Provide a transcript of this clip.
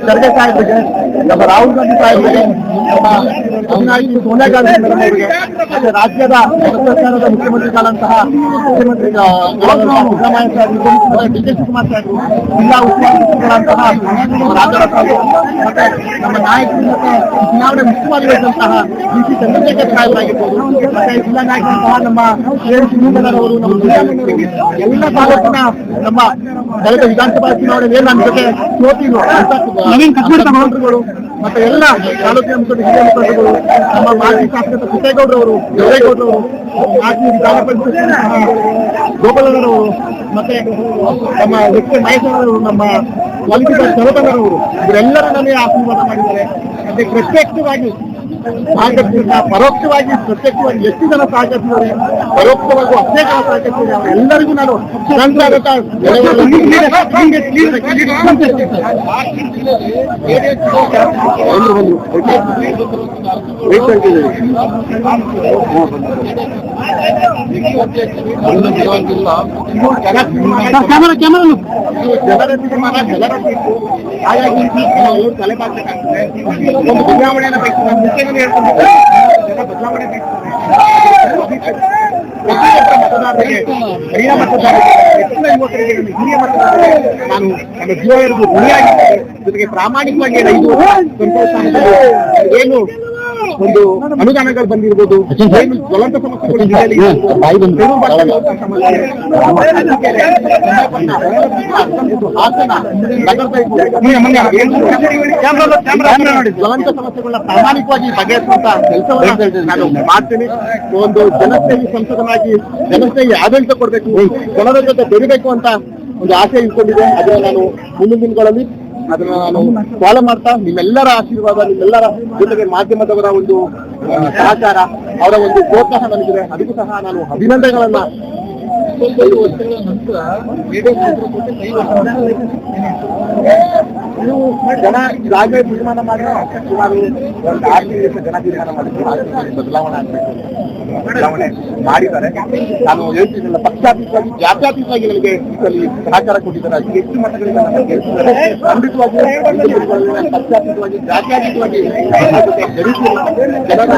ಖರ್ಗೆ ಸಾಹೇಬ್ರಿಗೆ, ನಮ್ಮ ರಾಹುಲ್ ಗಾಂಧಿ ಸಾಹೇಬ್ರಿಗೆ, ನಮ್ಮ ಅಭಿನಾಯಿ ಸೋನಿಯಾ ಗಾಂಧಿ ಮೇಡಮ್ ಅವರಿಗೆ, ಮತ್ತೆ ರಾಜ್ಯದ ಸರ್ಕಾರದ ಮುಖ್ಯಮಂತ್ರಿಗಳಂತಹ ಮುಖ್ಯಮಂತ್ರಿ ಸಿದ್ದರಾಮಯ್ಯ ಸಾಹೇಬ್, ಡಿ ಕೆ ಶಿವಕುಮಾರ್ ಸಾಹೇಬರು, ಜಿಲ್ಲಾ ಉಸ್ತುವಾರಿ ಸಚಿವರಂತಹ ರಾಜಾರಾಮ್ ಸಾಹೇಬರು, ಮತ್ತೆ ನಮ್ಮ ನಾಯಕರು ಮತ್ತೆ ಚುನಾವಣೆ ಮುಖ್ಯವಾಗಿರುವಂತಹ ಡಿ ಸಿ ಚಂದ್ರಶೇಖರ್ ಸಾಹೇಬರಾಗಿರ್ಬೋದು, ಮತ್ತೆ ಜಿಲ್ಲಾ ನಾಯಕರಂತಹ ನಮ್ಮ ಶಿವಮೊಗ್ಗದವರು, ನಮ್ಮ ಸಿದ್ದರಾಮಯ್ಯವರು, ಎಲ್ಲ ತಾಲೂಕಿನ ನಮ್ಮ ಕಳೆದ ವಿಧಾನಸಭಾ ಚುನಾವಣೆಯಲ್ಲಿ ನಮ್ಮ ಜೊತೆ ಸೋತಿದ್ರು ಮಂತ್ರಿಗಳು ಮತ್ತೆ ಎಲ್ಲ ತಾಲೂಕಿನ ಮುಖಂಡ ಹಿರಿಯ ಮುಖಂಡರು, ನಮ್ಮ ಮಾಜಿ ಶಾಸಕ ಪುಟ್ಟೇಗೌಡರವರು, ದೇವೇಗೌಡರವರು, ಮಾಜಿ ವಿಧಾನ ಪರಿಷತ್ ಗೋಪಾಲರವರು, ಮತ್ತೆ ನಮ್ಮ ವ್ಯಕ್ತಿ ಮಹೇಶ್ವರವರು, ನಮ್ಮ ವಾಲ್ಮೀಕಿ ಚಲೋತನರವರು, ಇವರೆಲ್ಲರೂ ನನಗೆ ಆಶೀರ್ವಾದ ಮಾಡಿದ್ದಾರೆ. ಮತ್ತೆ ಪ್ರತ್ಯಕ್ಷವಾಗಿ ಸಹಕರಿಸಿದ, ಪರೋಕ್ಷವಾಗಿ ಪ್ರತ್ಯಕ್ಷವಾಗಿ ಎಷ್ಟು ಜನ ಸಹಕರಿಸಿದ್ದಾರೆ, ಪರೋಕ್ಷವಾಗಿ ಅಷ್ಟೇ ಜನ ಸಹಕರಿಸಿದ್ದಾರೆ. ಅವರೆಲ್ಲರಿಗೂ ನಾನು ಹಾಗಾಗಿ ತಲೆ ಬಾಗಬೇಕಾಗ್ತದೆ. ಒಂದು ಬದಲಾವಣೆಯನ್ನು ಬೇಕು, ಬದಲಾವಣೆ ಬೇಕು. ಮತದಾರರಿಗೆ, ಹಿರಿಯ ಮತದಾರರಿಗೆ, ಹೆಚ್ಚಿನ ಯುವಕರಿಗೆ, ಹಿರಿಯ ಮತದಾರರಿಗೆ ನಾನು ನನ್ನ ಜೀವನದ ಋಣಿಯಾಗಿದ್ದೇನೆ. ಜೊತೆಗೆ ಪ್ರಾಮಾಣಿಕವಾಗಿ 5 ವರ್ಷ ಏನು ಒಂದು ಅನುದಾನಗಳು ಬಂದಿರ್ಬೋದು, ಏನು ಜ್ವಲಂತ ಸಮಸ್ಯೆಗಳು ಜ್ವಲಂತ ಸಮಸ್ಯೆಗಳನ್ನ ಪ್ರಾಮಾಣಿಕವಾಗಿ ಬಗೆಹರಿಸುವಂತ ಕೆಲಸವನ್ನು ನಾನು ಮಾಡ್ತೀನಿ. ಒಂದು ಜನಸ್ನೇಹಿ ಸಂಸದನಾಗಿ ಜನಸ್ನೇಹಿ ಆಡಳಿತ ಕೊಡಬೇಕು, ಜನರ ಜೊತೆ ಬೆರಿಬೇಕು ಅಂತ ಒಂದು ಆಸೆ ಇಟ್ಕೊಂಡಿದೆ. ಅದನ್ನ ನಾನು ಮುಂದಿನ ದಿನಗಳಲ್ಲಿ ಅದನ್ನ ನಾನು ಫಾಲೋ ಮಾಡ್ತಾ, ನಿಮ್ಮೆಲ್ಲರ ಆಶೀರ್ವಾದ, ನಿಮ್ಮೆಲ್ಲರ ಜೊತೆಗೆ ಮಾಧ್ಯಮದವರ ಒಂದು ಸಹಕಾರ, ಅವರ ಒಂದು ಪ್ರೋತ್ಸಾಹ ನನಗಿದೆ. ಅದಕ್ಕೂ ಸಹ ನಾನು ಅಭಿನಂದನೆಗಳನ್ನ ನೀವು ಜನ ಈಗಾಗಲೇ ತೀರ್ಮಾನ ಮಾಡಿ ಸುಮಾರು ಒಂದು 6 ದಿವಸ ಜನ ತೀರ್ಮಾನ ಮಾಡಿದ್ರು ಬದಲಾವಣೆ ಆಗಬೇಕು, ಬದಲಾವಣೆ ಮಾಡಿದ್ದಾರೆ. ನಾನು ಹೇಳ್ತಿದ್ದಲ್ಲ, ಪಕ್ಷಾತೀತವಾಗಿ ಜಾತ್ಯಾತೀತವಾಗಿ ನನಗೆ ಇದರಲ್ಲಿ ಸಹಕಾರ ಕೊಟ್ಟಿದ್ದಾರೆ. ಅದಕ್ಕೆ ಹೆಚ್ಚು ಮಟ್ಟಗಳಿಂದ ಖಂಡಿತವಾಗಿ ಪಕ್ಷಾತೀತವಾಗಿ ಜಾತ್ಯಾತೀತವಾಗಿ ಜನರ